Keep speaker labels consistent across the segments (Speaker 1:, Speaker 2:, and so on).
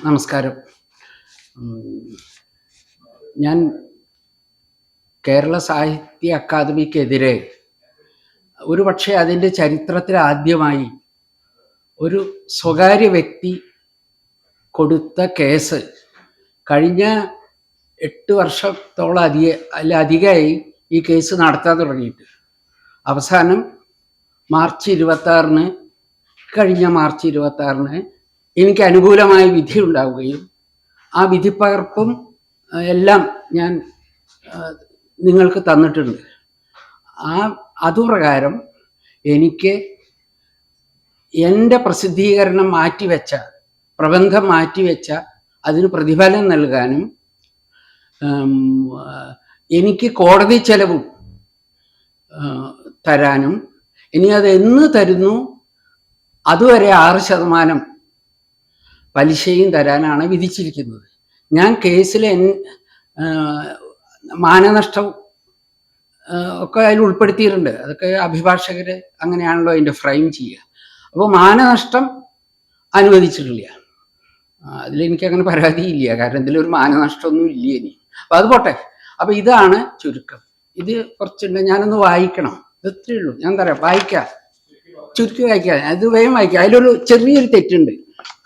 Speaker 1: നമസ്കാരം. ഞാൻ കേരള സാഹിത്യ അക്കാദമിക്കെതിരെ ഒരുപക്ഷെ അതിൻ്റെ ചരിത്രത്തിൽ ആദ്യമായി ഒരു സ്വകാര്യ വ്യക്തി കൊടുത്ത കേസ് കഴിഞ്ഞ 8 വർഷത്തോളം അധികമായി ഈ കേസ് നടത്താൻ തുടങ്ങിയിട്ട്. അവസാനം കഴിഞ്ഞ മാർച്ച് 26-ന് എനിക്ക് അനുകൂലമായ വിധി ഉണ്ടാവുകയും ആ വിധിപ്പകർപ്പും എല്ലാം ഞാൻ നിങ്ങൾക്ക് തന്നിട്ടുണ്ട്. അതുപ്രകാരം എനിക്ക് എൻ്റെ പ്രസിദ്ധീകരണം മാറ്റിവെച്ച, പ്രബന്ധം മാറ്റിവെച്ച അതിന് പ്രതിഫലം നൽകാനും എനിക്ക് കോടതി ചെലവും തരാനും, ഇനി അത് എന്ന് തരുന്നു അതുവരെ 6% പലിശയും തരാനാണ് വിധിച്ചിരിക്കുന്നത്. ഞാൻ കേസിൽ മാനനഷ്ടം ഒക്കെ അതിൽ ഉൾപ്പെടുത്തിയിട്ടുണ്ട്. അതൊക്കെ അഭിഭാഷകർ അങ്ങനെയാണല്ലോ അതിൻ്റെ ഫ്രെയിം ചെയ്യുക. അപ്പോൾ മാനനഷ്ടം അനുവദിച്ചിട്ടില്ല. അതിലെനിക്കങ്ങനെ പരാതിയില്ല, കാരണം ഇതിലൊരു മാനനഷ്ടമൊന്നും ഇല്ല ഇനി. അപ്പം അത് പോട്ടെ. അപ്പം ഇതാണ് ചുരുക്കം. ഇത് കുറച്ചുണ്ട്, ഞാനൊന്ന് വായിക്കണം. ഇത്രയേ ഉള്ളൂ. ഞാൻ തരാം, വായിക്കാം, ചുരുക്കി വായിക്കാം. അത് വേഗം വായിക്കാം. അതിലൊരു ചെറിയൊരു തെറ്റുണ്ട്,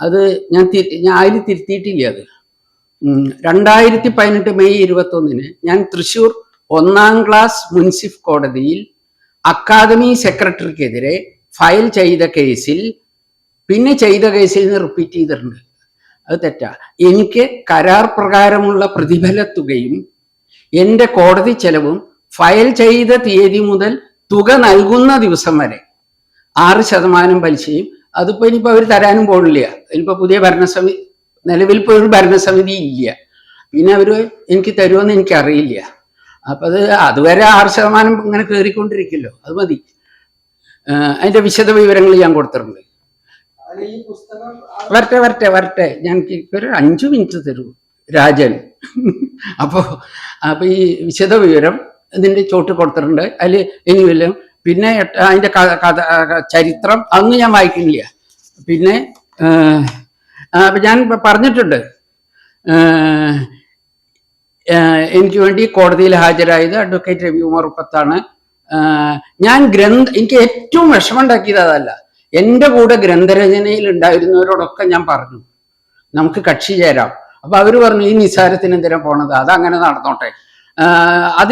Speaker 1: അത് ഞാൻ അതിൽ തിരുത്തിയിട്ടില്ല. അത് 2018 മെയ് 21-ന് ഞാൻ തൃശ്ശൂർ 1ാം ക്ലാസ് മുൻസിഫ് കോടതിയിൽ അക്കാദമി സെക്രട്ടറിക്കെതിരെ ഫയൽ ചെയ്ത കേസിൽ നിന്ന് റിപ്പീറ്റ് ചെയ്തിട്ടുണ്ട്. അത് തെറ്റാ. എനിക്ക് കരാർ പ്രകാരമുള്ള പ്രതിഫല തുകയും എൻ്റെ കോടതി ചെലവും ഫയൽ ചെയ്ത തീയതി മുതൽ തുക നൽകുന്ന ദിവസം വരെ 6% പലിശയും. അതിപ്പോൾ ഇനിയിപ്പോൾ അവർ തരാനും പോകില്ല. ഇനിയിപ്പോൾ പുതിയ ഭരണസമിതി, നിലവിൽ ഇപ്പോൾ ഒരു ഭരണസമിതി ഇല്ല. പിന്നെ അവർ എനിക്ക് തരുമെന്ന് എനിക്കറിയില്ല. അപ്പം അതുവരെ 6% ഇങ്ങനെ കയറിക്കൊണ്ടിരിക്കുമല്ലോ, അത് മതി. അതിൻ്റെ വിശദ വിവരങ്ങൾ ഞാൻ കൊടുത്തിട്ടുണ്ട്. വരട്ടെ ഞാൻ ഒരു 5 മിനിറ്റ് തരൂ രാജൻ. അപ്പോൾ ഈ വിശദ വിവരം ഇതിൻ്റെ ചോട്ട് കൊടുത്തിട്ടുണ്ട്. അതിൽ ഇനിയല്ല, പിന്നെ അതിൻ്റെ ചരിത്രം അതൊന്നും ഞാൻ വായിക്കുന്നില്ല. പിന്നെ ഞാൻ പറഞ്ഞിട്ടുണ്ട്, എനിക്ക് വേണ്ടി കോടതിയിൽ ഹാജരായത് അഡ്വക്കേറ്റ് രവി ഉമർ ഉപ്പത്താണ്. എനിക്ക് ഏറ്റവും വിഷമമുണ്ടാക്കിയത് അതല്ല, എൻ്റെ കൂടെ ഗ്രന്ഥരചനയിൽ ഉണ്ടായിരുന്നവരോടൊക്കെ ഞാൻ പറഞ്ഞു നമുക്ക് കക്ഷി ചേരാം. അപ്പൊ അവർ പറഞ്ഞു ഈ നിസ്സാരത്തിന് എന്തിനാ പോണത്, അതങ്ങനെ നടന്നോട്ടെ.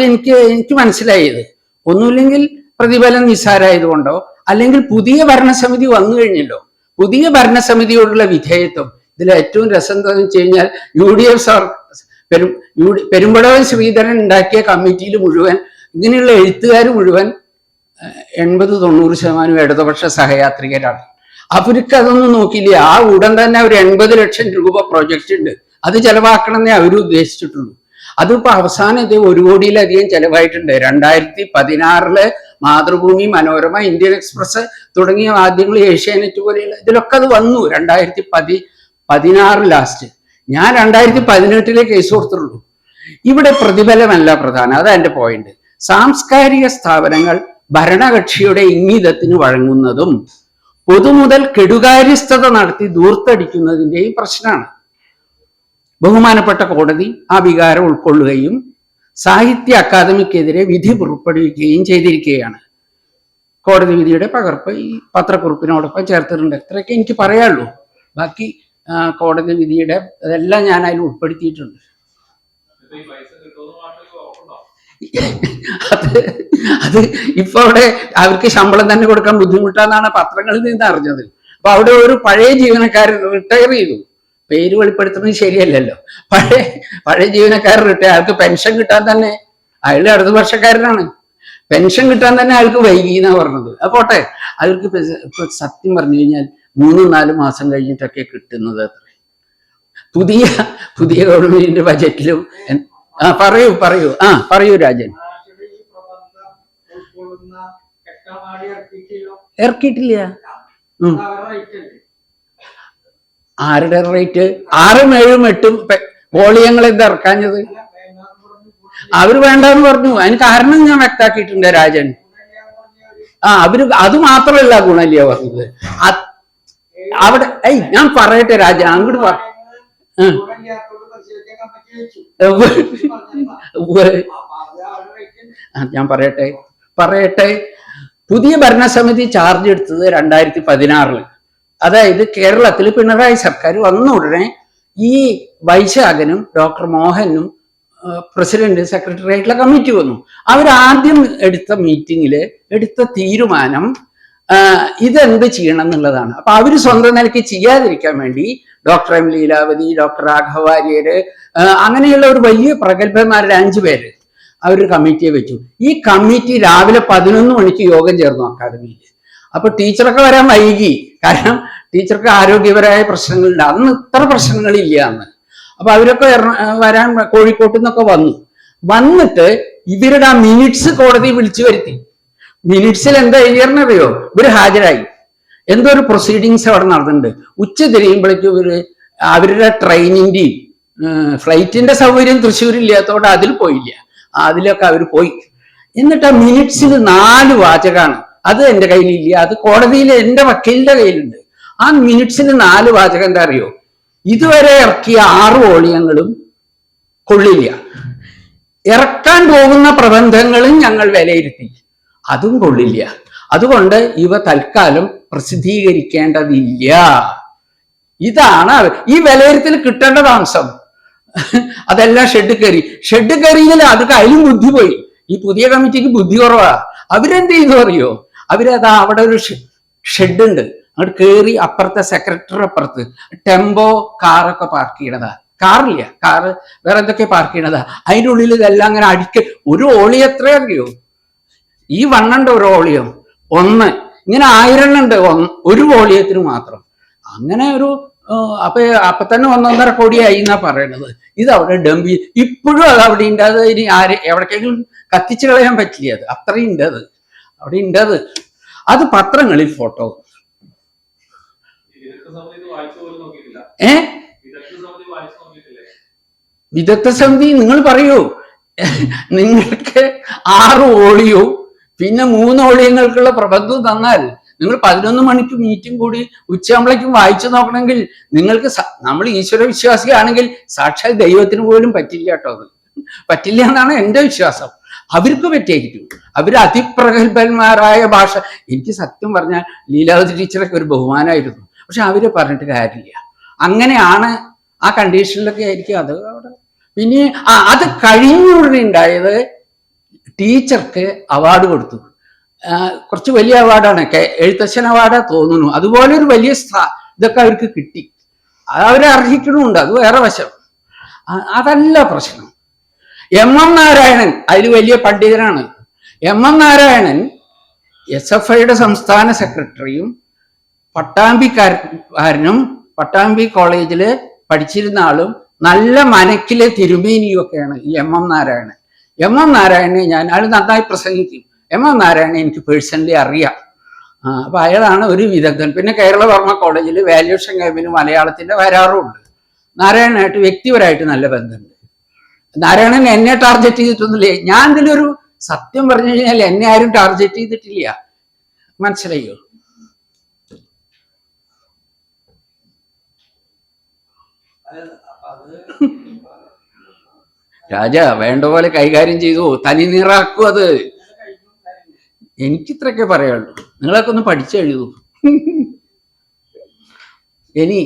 Speaker 1: എനിക്ക് മനസ്സിലായത് ഒന്നുമില്ലെങ്കിൽ പ്രതിഫലം നിസ്സാരമായതുകൊണ്ടോ, അല്ലെങ്കിൽ പുതിയ ഭരണസമിതി വന്നു കഴിഞ്ഞല്ലോ, പുതിയ ഭരണസമിതിയോടുള്ള വിധേയത്വം. ഇതിൽ ഏറ്റവും രസം എന്താണെന്ന് വെച്ച് കഴിഞ്ഞാൽ UDF പെരുമ്പടവൻ ശ്രീധരൻ ഉണ്ടാക്കിയ കമ്മിറ്റിയിൽ മുഴുവൻ ഇങ്ങനെയുള്ള എഴുത്തുകാർ മുഴുവൻ 80-90% ഇടതുപക്ഷ സഹയാത്രികരാണ്. അവർക്ക് അതൊന്നും നോക്കിയില്ല. ആ ഉടൻ തന്നെ ഒരു 80 ലക്ഷം രൂപ പ്രൊജക്റ്റ് ഉണ്ട്, അത് ചെലവാക്കണമെന്നേ അവർ ഉദ്ദേശിച്ചിട്ടുള്ളൂ. അതിപ്പോ അവസാനം ഇത് 1 കോടിയിലധികം ചെലവായിട്ടുണ്ട്. 2016 മാതൃഭൂമി, മനോരമ, ഇന്ത്യൻ എക്സ്പ്രസ് തുടങ്ങിയ മാധ്യമങ്ങൾ, ഏഷ്യാനെറ്റ് പോലെയുള്ള ഇതിലൊക്കെ അത് വന്നു 2016 ലാസ്റ്റ്. ഞാൻ 2018 കേസ് കൊടുത്തുള്ളൂ. ഇവിടെ പ്രതിഫലമല്ല പ്രധാനം, അതാ എൻ്റെ പോയിന്റ്. സാംസ്കാരിക സ്ഥാപനങ്ങൾ ഭരണകക്ഷിയുടെ ഇംഗിതത്തിന് വഴങ്ങുന്നതും പൊതുമുതൽ കെടുകാര്യസ്ഥത നടത്തി ദൂർത്തടിക്കുന്നതിൻ്റെയും പ്രശ്നമാണ്. ബഹുമാനപ്പെട്ട കോടതി ആ വികാരം ഉൾക്കൊള്ളുകയും സാഹിത്യ അക്കാദമിക്കെതിരെ വിധി പുറപ്പെടുവിക്കുകയും ചെയ്തിരിക്കുകയാണ്. കോടതി വിധിയുടെ പകർപ്പ് ഈ പത്രക്കുറിപ്പിനോടൊപ്പം ചേർത്തിട്ടുണ്ട്. ഇത്രയൊക്കെ എനിക്ക് പറയാനുള്ളൂ. ബാക്കി കോടതി വിധിയുടെ അതെല്ലാം ഞാൻ അതിൽ ഉൾപ്പെടുത്തിയിട്ടുണ്ട്. അത് ഇപ്പൊ അവിടെ അവർക്ക് ശമ്പളം തന്നെ കൊടുക്കാൻ ബുദ്ധിമുട്ടാന്നാണ് പത്രങ്ങളിൽ നിന്ന് അറിഞ്ഞത്. അപ്പൊ അവിടെ ഒരു പഴയ ജീവനക്കാരൻ റിട്ടയർ ചെയ്തു. പേര് വെളിപ്പെടുത്തുന്നത് ശരിയല്ലല്ലോ. പഴയ ജീവനക്കാരൻ റിട്ടയർ, അയാൾക്ക് പെൻഷൻ കിട്ടാൻ തന്നെ, അയാൾ അടുത്ത വർഷക്കാരനാണ്, പെൻഷൻ കിട്ടാൻ തന്നെ അയാൾക്ക് വൈകി എന്നാ പറഞ്ഞത്. അപ്പോട്ടെ, അവർക്ക് ഇപ്പൊ സത്യം പറഞ്ഞു കഴിഞ്ഞാൽ 3-4 മാസം കഴിഞ്ഞിട്ടൊക്കെ കിട്ടുന്നത് അത്ര. പുതിയ ഗവൺമെന്റിന്റെ ബജറ്റിലും പറയൂ രാജൻ. ഇറക്കിയിട്ടില്ല. ആരുടെ റേറ്റ്? 6, 7, 8 വോളിയങ്ങൾ എന്താ ഇറക്കാഞ്ഞത്? അവര് വേണ്ടെന്ന് പറഞ്ഞു. അതിന് കാരണം ഞാൻ വ്യക്താക്കിയിട്ടുണ്ട് രാജൻ. അവര് അത് മാത്രമല്ല ഗുണല്യ പറഞ്ഞത്. അവിടെ ഞാൻ പറയട്ടെ രാജൻ, അങ്ങോട്ട് ഞാൻ പറയട്ടെ പറയട്ടെ പുതിയ ഭരണസമിതി ചാർജ് എടുത്തത് 2016. അതായത് കേരളത്തിൽ പിണറായി സർക്കാർ വന്ന ഉടനെ ഈ വൈശാഖനും ഡോക്ടർ മോഹനും പ്രസിഡന്റ് സെക്രട്ടറി ആയിട്ടുള്ള കമ്മിറ്റി വന്നു. അവരാദ്യം എടുത്ത മീറ്റിങ്ങിൽ എടുത്ത തീരുമാനം ഇതെന്ത് ചെയ്യണം എന്നുള്ളതാണ്. അപ്പൊ അവര് സ്വന്തം നിലയ്ക്ക് ചെയ്യാതിരിക്കാൻ വേണ്ടി doctor M Leelavathi, doctor Raghava Warrier, അങ്ങനെയുള്ള ഒരു വലിയ പ്രഗത്ഭന്മാരുടെ 5 പേര് അവരൊരു കമ്മിറ്റിയെ വെച്ചു. ഈ കമ്മിറ്റി രാവിലെ 11 മണിക്ക് യോഗം ചേർന്നു അക്കാദമിയിൽ. അപ്പൊ ടീച്ചറൊക്കെ വരാൻ വൈകി, കാരണം ടീച്ചർക്ക് ആരോഗ്യപരമായ പ്രശ്നങ്ങളുണ്ട്. അന്ന് ഇത്ര പ്രശ്നങ്ങളില്ല അന്ന്. അപ്പൊ അവരൊക്കെ വരാൻ കോഴിക്കോട്ട് നിന്നൊക്കെ വന്നിട്ട് ഇവരുടെ ആ മിനിറ്റ്സ് കോടതി വിളിച്ചു വരുത്തി. മിനിറ്റ്സിൽ എന്താ എഴുതിയെന്നറിയോ? ഇവര് ഹാജരായി. എന്തോ ഒരു പ്രൊസീഡിങ്സ് അവിടെ നടന്നിട്ടുണ്ട്. ഉച്ച തിരിയുമ്പോഴേക്കും ഇവര് അവരുടെ ട്രെയിനിന്റെയും ഫ്ലൈറ്റിന്റെ സൗകര്യം തൃശ്ശൂരില്ലാത്തതുകൊണ്ട് അതിൽ പോയില്ല. അതിലൊക്കെ അവർ പോയി. എന്നിട്ട് ആ മിനിറ്റ്സിൽ 4 വാചകമാണ്. അത് എന്റെ കയ്യിലില്ല, അത് കോടതിയിൽ എന്റെ വക്കീലിന്റെ കയ്യിലുണ്ട്. ആ മിനിറ്റ്സിൽ 4 വാചകം എന്താ അറിയോ? ഇതുവരെ ഇറക്കിയ 6 വോളിയങ്ങളും കൊള്ളില്ല, ഇറക്കാൻ പോകുന്ന പ്രബന്ധങ്ങളും ഞങ്ങൾ വിലയിരുത്തി, അതും കൊള്ളില്ല, അതുകൊണ്ട് ഇവ തൽക്കാലം പ്രസിദ്ധീകരിക്കേണ്ടതില്ല. ഇതാണ് ഈ വിലയിരുത്തൽ കിട്ടേണ്ടത് അംശം. അതെല്ലാം ഷെഡ് കയറിയിൽ അതൊക്കെ അതിലും ബുദ്ധി പോയി. ഈ പുതിയ കമ്മിറ്റിക്ക് ബുദ്ധി കുറവാ. അവരെന്ത് ചെയ്തു അറിയോ? അവരതാ അവിടെ ഒരു ഷെഡ് ഉണ്ട്, അങ്ങോട്ട് കയറി അപ്പുറത്തെ സെക്രട്ടറി അപ്പുറത്ത് ടെമ്പോ കാറൊക്കെ പാർക്ക് ചെയ്യണതാ. കാറില്ല, കാറ് വേറെ എന്തൊക്കെ പാർക്ക് ചെയ്യണതാ. അതിൻ്റെ ഉള്ളിൽ ഇതെല്ലാം അങ്ങനെ ഒരു ഓളി എത്ര അറിയോ? ഈ വണ്ണുണ്ട് ഒരു ഓളിയം 1, ഇങ്ങനെ 1000 ഉണ്ട് ഒരു വോളിയത്തിന് മാത്രം. അങ്ങനെ ഒരു അപ്പൊ തന്നെ 1.5 കോടിയായി എന്നാ പറയണത്. ഇത് അവിടെ ഡംപി ഇപ്പോഴും അത് അവിടെ ഉണ്ട്. അത് ഇനി എവിടേക്കെങ്കിലും കത്തിച്ചു കളയാൻ പറ്റില്ല. അത് അത്രയും ഉണ്ട്, അത് അവിടെ ഉണ്ട്. അത് പത്രങ്ങളിൽ ഫോട്ടോ. വിദഗ്ധ സമിതി നിങ്ങൾ പറയൂ. നിങ്ങൾക്ക് 6 ഓളിയോ പിന്നെ 3 ഓളിയങ്ങൾക്കുള്ള പ്രബന്ധം തന്നാൽ നിങ്ങൾ 11 മണിക്ക് മീറ്റിംഗ് കൂടി ഉച്ചയാകുമ്പോഴേക്കും വായിച്ചു നോക്കണമെങ്കിൽ നിങ്ങൾക്ക്, നമ്മൾ ഈശ്വര വിശ്വാസിയാണെങ്കിൽ സാക്ഷാൽ ദൈവത്തിന് പോലും പറ്റില്ല കേട്ടോ. അത് പറ്റില്ല എന്നാണ് എൻ്റെ വിശ്വാസം. അവർക്ക് പറ്റിയായിരിക്കും. അവർ അതിപ്രഗത്ഭന്മാരായ ഭാഷ. എനിക്ക് സത്യം പറഞ്ഞാൽ ലീലാവതി ടീച്ചറൊക്കെ ഒരു ബഹുമാനമായിരുന്നു. പക്ഷെ അവരെ പറഞ്ഞിട്ട് കാര്യമില്ല. അങ്ങനെയാണ് ആ കണ്ടീഷനിലൊക്കെ ആയിരിക്കും അത് അവിടെ. പിന്നെ അത് കഴിഞ്ഞുടനെ ഉണ്ടായത് ടീച്ചർക്ക് അവാർഡ് കൊടുത്തു. കുറച്ച് വലിയ അവാർഡാണ്, എഴുത്തച്ഛൻ അവാർഡാ തോന്നുന്നു. അതുപോലെ ഒരു വലിയ ഇതൊക്കെ അവർക്ക് കിട്ടി. അവരെ അർഹിക്കണമുണ്ട്, അത് വേറെ വശം. അതല്ല പ്രശ്നം. എം നാരായണൻ അതിൽ വലിയ പണ്ഡിതനാണ്. എം നാരായണൻ SFIയുടെ സംസ്ഥാന സെക്രട്ടറിയും പട്ടാമ്പിക്കാരനും പട്ടാമ്പി കോളേജിൽ പഠിച്ചിരുന്ന ആളും നല്ല മനക്കിലെ തിരുമേനിയും ഒക്കെയാണ് ഈ എം നാരായണൻ. എം നാരായണനെ ആൾ നന്നായി പ്രസംഗിക്കും. എം നാരായണനെ എനിക്ക് പേഴ്സണലി അറിയാം. അപ്പൊ അയാളാണ് ഒരു വിദഗ്ധൻ. പിന്നെ കേരളവർമ്മ കോളേജിൽ വാല്യൂഷൻ ക്യാമ്പിന് മലയാളത്തിന്റെ വരാറുമുണ്ട്. നാരായണനായിട്ട് വ്യക്തിപരമായിട്ട് നല്ല ബന്ധമുണ്ട്. നാരായണൻ എന്നെ ടാർഗറ്റ് ചെയ്തിട്ടൊന്നുമില്ലേ. ഞാൻ ഇതിലൊരു സത്യം പറഞ്ഞു കഴിഞ്ഞാൽ എന്നെ ആരും ടാർഗറ്റ് ചെയ്തിട്ടില്ല. മനസ്സിലായോ? രാജ വേണ്ട പോലെ കൈകാര്യം ചെയ്തു, തനി നീറാക്കൂ. അത് എനിക്കിത്രയൊക്കെ പറയുള്ളൂ. നിങ്ങളൊക്കെ ഒന്ന് പഠിച്ചെഴുതൂ. ഇനി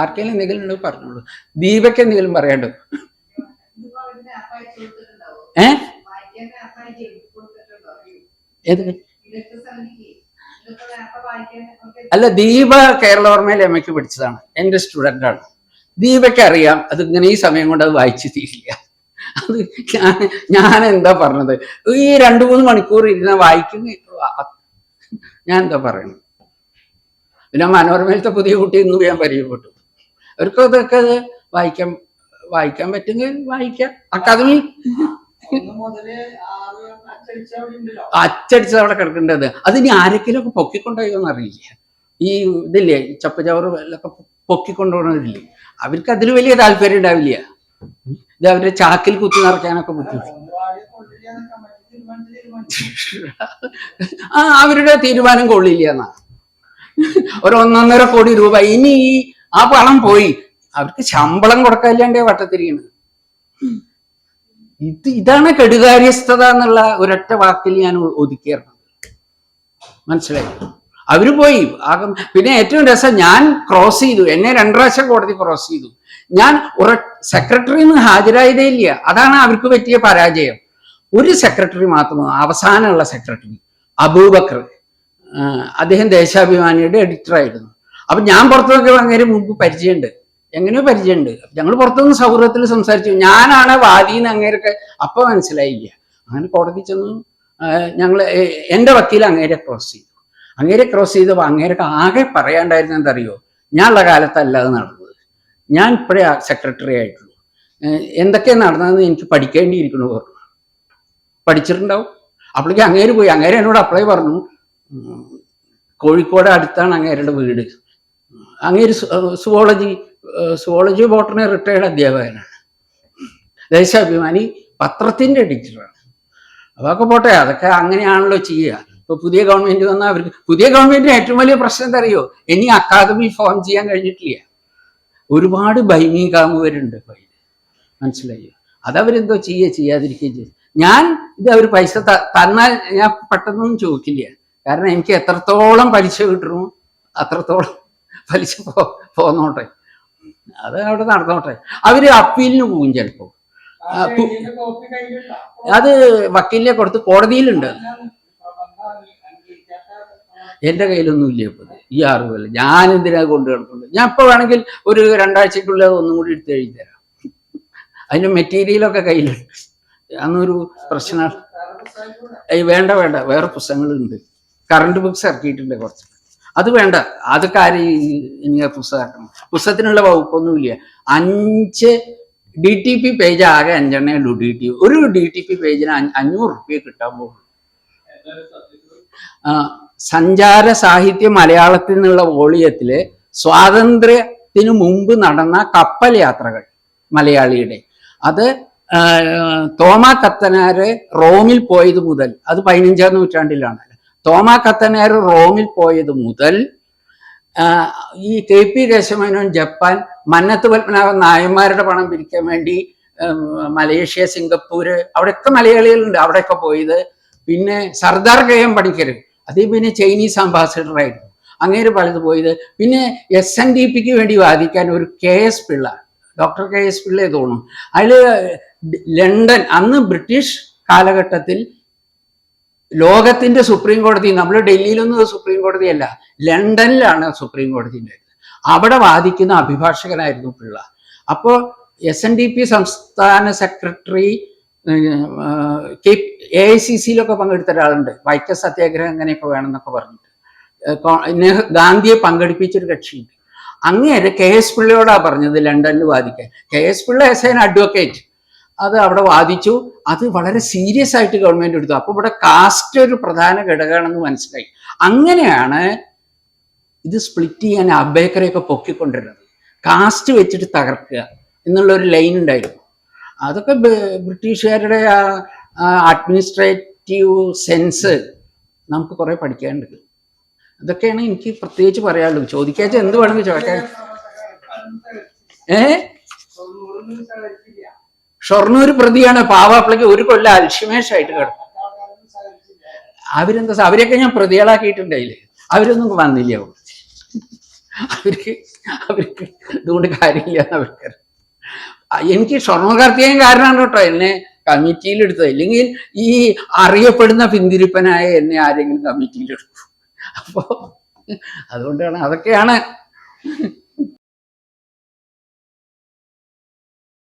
Speaker 1: ആർക്കെങ്കിലും എന്തെങ്കിലും ഉണ്ടോ പറഞ്ഞോളൂ. ദീപക്ക് എന്തെങ്കിലും പറയാണ്ടോ? ഏത്? അല്ല, ദീപ കേരളവർമ്മയിൽ MAക്ക് പഠിച്ചതാണ്, എൻ്റെ സ്റ്റുഡൻ്റ് ആണ്. ദീപയ്ക്ക് അറിയാം അതിങ്ങനെ ഈ സമയം കൊണ്ട് അത് വായിച്ചു തീരില്ല. അത് ഞാൻ എന്താ പറഞ്ഞത്, ഈ 2-3 മണിക്കൂർ ഇരുന്ന വായിക്കുന്ന ഞാൻ എന്താ പറയണത്. പിന്നെ മനോരമയിലത്തെ പുതിയ കുട്ടി ഇന്ന് ഞാൻ പരിചയപ്പെട്ടു. അവർക്ക് അതൊക്കെ വായിക്കാൻ പറ്റുമെങ്കിൽ വായിക്കാം. അക്കാദമി അച്ചടിച്ചത് അവിടെ കിടക്കേണ്ടത്. അതിനി ആരെങ്കിലും ഒക്കെ പൊക്കിക്കൊണ്ടുപോയോന്ന് അറിയില്ല. ഈ ഇതില്ലേ ചപ്പചവറ് ഒക്കെ പൊക്കിക്കൊണ്ടുപോകണതില്ലേ, അവർക്ക് അതിൽ വലിയ താല്പര്യം ഉണ്ടാവില്ല. ഇത് അവരുടെ ചാക്കിൽ കുത്തി നിറയ്ക്കാനൊക്കെ ബുദ്ധിമുട്ട്. അവരുടെ തീരുമാനം കൊള്ളില്ല എന്നാ. ഒരു 1.5 കോടി രൂപ ഇനി ആ പണം പോയി. അവർക്ക് ശമ്പളം കൊടുക്കാനില്ലാണ്ടേ വട്ടത്തിരിക്കുന്നത്. ഇതാണ് കെടുകാര്യസ്ഥത എന്നുള്ള ഒരൊറ്റ വാക്കിൽ ഞാൻ ഒതുക്കിയിറങ്ങുന്നത്. മനസ്സിലായി? അവര് പോയി ആകം. പിന്നെ ഏറ്റവും രസം, ഞാൻ ക്രോസ് ചെയ്തു, എന്നെ 2 പ്രാവശ്യം കോടതി ക്രോസ് ചെയ്തു. ഞാൻ സെക്രട്ടറിന്ന് ഹാജരായതേ ഇല്ല. അതാണ് അവർക്ക് പറ്റിയ പരാജയം. ഒരു സെക്രട്ടറി മാത്രം, അവസാനമുള്ള സെക്രട്ടറി അബൂബക്കർ, അദ്ദേഹം ദേശാഭിമാനിയുടെ എഡിറ്റർ ആയിരുന്നു. അപ്പൊ ഞാൻ പുറത്തു നോക്കിയപ്പോൾ അങ്ങനെ മുമ്പ് പരിചയമുണ്ട്, എങ്ങനെയോ പരിചയമുണ്ട്. ഞങ്ങൾ പുറത്തുനിന്ന് സൗഹൃദത്തിൽ സംസാരിച്ചു. ഞാനാണ് വാദിന്ന് അങ്ങേരൊക്കെ അപ്പൊ മനസ്സിലായില്ല. അങ്ങനെ കോടതി ചെന്നു. ഞങ്ങൾ എൻ്റെ വക്കീൽ അങ്ങേരെ ക്രോസ് ചെയ്തു. അങ്ങേരെ ക്രോസ് ചെയ്തപ്പോൾ അങ്ങേരൊക്കെ ആകെ പറയാണ്ടായിരുന്നു എന്തറിയോ, ഞാനുള്ള കാലത്തല്ല അത് നടന്നത്, ഞാൻ ഇപ്പോഴേ സെക്രട്ടറി ആയിട്ടുള്ളൂ, എന്തൊക്കെയാണ് നടന്നതെന്ന് എനിക്ക് പഠിക്കേണ്ടിയിരിക്കണു പറഞ്ഞു. പഠിച്ചിട്ടുണ്ടാവും. അപ്പോഴേക്കും അങ്ങേര് പോയി. അങ്ങേര് എന്നോട് അപ്ലൈ പറഞ്ഞു. കോഴിക്കോട് അടുത്താണ് അങ്ങേരുടെ വീട്. അങ്ങേര് സുവോളജി ബോട്ടണി റിട്ടയർഡ് അധ്യാപകനാണ്, ദേശാഭിമാനി പത്രത്തിന്റെ എഡിറ്ററാണ്. അതൊക്കെ പോട്ടെ, അതൊക്കെ അങ്ങനെയാണല്ലോ ചെയ്യുക. ഇപ്പൊ പുതിയ ഗവൺമെന്റ് വന്നാൽ അവർക്ക്, പുതിയ ഗവൺമെന്റിന് ഏറ്റവും വലിയ പ്രശ്നം എന്താ അറിയോ, ഇനി അക്കാദമി ഫോം ചെയ്യാൻ കഴിഞ്ഞിട്ടില്ല. ഒരുപാട് ഭൈമീകാമുകരുണ്ട് ഇപ്പൊ. മനസ്സിലായോ? അതവരെന്തോ ചെയ്യാതിരിക്കുകയും ചെയ്തു. ഞാൻ ഇത് അവർ പൈസ തന്നാൽ ഞാൻ പെട്ടെന്നൊന്നും ചോദിക്കില്ല. കാരണം എനിക്ക് എത്രത്തോളം പലിശ കിട്ടണോ അത്രത്തോളം പലിശ പോന്നോട്ടെ, അത് അവിടെ നടന്നോട്ടെ. അവര് അപ്പീലിന് പോകും ചിലപ്പോ. അത് വക്കീലിനെ കൊടുത്ത് കോടതിയിലുണ്ട്. എന്റെ കയ്യിലൊന്നും ഇല്ല ഇപ്പൊ ഈ അറിവല്ല. ഞാൻ എന്തിനാ കൊണ്ടു കിടക്കുന്നത്? ഞാൻ ഇപ്പൊ വേണമെങ്കിൽ ഒരു 2 ആഴ്ചക്കുള്ളിൽ ഒന്നും കൂടി എടുത്ത് എഴുതി തരാം. അതിന്റെ മെറ്റീരിയലൊക്കെ കയ്യിലുണ്ട്. അന്നൊരു പ്രശ്നം. വേണ്ട വേറെ പുസ്തകങ്ങളുണ്ട്. കറണ്ട് ബുക്സ് ഇറക്കിയിട്ടുണ്ട് കുറച്ച്. അത് വേണ്ട, അതൊക്കെ ആര് ഇനി പുസ്തകമാക്കണം? പുസ്തകത്തിനുള്ള വകുപ്പൊന്നുമില്ല. 5 DTP പേജ്, ആകെ 5 ഉള്ളൂ. ഒരു DTP പേജിന് 500 റുപ്യ കിട്ടാൻ പോകും. സഞ്ചാര സാഹിത്യ മലയാളത്തിൽ നിന്നുള്ള വോളിയത്തില് സ്വാതന്ത്ര്യത്തിനു മുമ്പ് നടന്ന കപ്പൽ യാത്രകൾ മലയാളിയുടെ, അത് തോമാ കത്തനാര് റോമിൽ പോയത് മുതൽ, അത് 15-ാം നൂറ്റാണ്ടിലാണ്. തോമാ കത്തനാര് റോമിൽ പോയത് മുതൽ ഈ KP കേശവമേനോൻ ജപ്പാൻ, മന്നത്ത് പത്മനാഭൻ നായന്മാരുടെ പണം പിരിക്കാൻ വേണ്ടി മലേഷ്യ, സിംഗപ്പൂര്, അവിടെയൊക്കെ മലയാളികളുണ്ട്, അവിടെയൊക്കെ പോയത്. പിന്നെ സർദാർ KM പണിക്കർ, അതേ പിന്നെ ചൈനീസ് അംബാസിഡർ ആയിരുന്നു, അങ്ങേര് പലത് പോയത്. പിന്നെ SNDPക്ക് വേണ്ടി വാദിക്കാൻ ഒരു KS പിള്ള, ഡോക്ടർ KS പിള്ളയെ തോന്നും. അതില് ലണ്ടൻ, അന്ന് ബ്രിട്ടീഷ് കാലഘട്ടത്തിൽ ലോകത്തിന്റെ സുപ്രീം കോടതി, നമ്മൾ ഡൽഹിയിലൊന്നും സുപ്രീം കോടതിയല്ല, ലണ്ടനിലാണ് സുപ്രീം കോടതി ഉണ്ടായിരുന്നത്. അവിടെ വാദിക്കുന്ന അഭിഭാഷകനായിരുന്നു പിള്ള. അപ്പോൾ SNDP സംസ്ഥാന സെക്രട്ടറി, AICCയിലൊക്കെ പങ്കെടുത്ത ഒരാളുണ്ട്, വൈക്കം സത്യാഗ്രഹം അങ്ങനെയൊക്കെ വേണമെന്നൊക്കെ പറഞ്ഞിട്ട് ഗാന്ധിയെ പങ്കെടുപ്പിച്ചൊരു കക്ഷിയുണ്ട്. അങ്ങേര് KS പിള്ളയോടാ പറഞ്ഞത് ലണ്ടനിൽ വാദിക്കാൻ. KS Pillai as an advocate അത് അവിടെ വാദിച്ചു. അത് വളരെ സീരിയസ് ആയിട്ട് ഗവൺമെന്റ് എടുത്തു. അപ്പൊ ഇവിടെ കാസ്റ്റ് ഒരു പ്രധാന ഘടകമാണെന്ന് മനസ്സിലായി. അങ്ങനെയാണ് ഇത് സ്പ്ലിറ്റ് ചെയ്യാൻ അബേക്കറെയൊക്കെ പൊക്കിക്കൊണ്ടിരുന്നത്. കാസ്റ്റ് വെച്ചിട്ട് തകർക്കുക എന്നുള്ളൊരു ലൈൻ ഉണ്ടായിരുന്നു. അതൊക്കെ ബ്രിട്ടീഷുകാരുടെ അഡ്മിനിസ്ട്രേറ്റീവ് സെൻസ് നമുക്ക് കുറെ പഠിക്കാനുണ്ട്. അതൊക്കെയാണ് എനിക്ക് പ്രത്യേകിച്ച് പറയാനുള്ളൂ. ചോദിക്കാച്ച എന്ത് വേണമെങ്കിൽ ചോദിക്കാൻ. ഷൊർണൂർ പ്രതിയാണ് പാവാപ്പിളയ്ക്ക് 1 കൊല്ലം അൽഷിമേഷ് ആയിട്ട് കിടക്കും. അവരെന്താ, അവരെയൊക്കെ ഞാൻ പ്രതികളാക്കിയിട്ടുണ്ടായില്ലേ, അവരൊന്നും വന്നില്ല. അവർക്ക് ഇതുകൊണ്ട് കാര്യമില്ല അവർക്ക്. എനിക്ക് ഷൊർണൂർ കാർത്തികൻ കാരനാണ് കേട്ടോ എന്നെ കമ്മിറ്റിയിലെടുത്തത്. ഇല്ലെങ്കിൽ ഈ അറിയപ്പെടുന്ന പിന്തിരിപ്പനായ എന്നെ ആരെങ്കിലും കമ്മിറ്റിയിലെടുക്കും. അപ്പോ അതുകൊണ്ടാണ്, അതൊക്കെയാണ്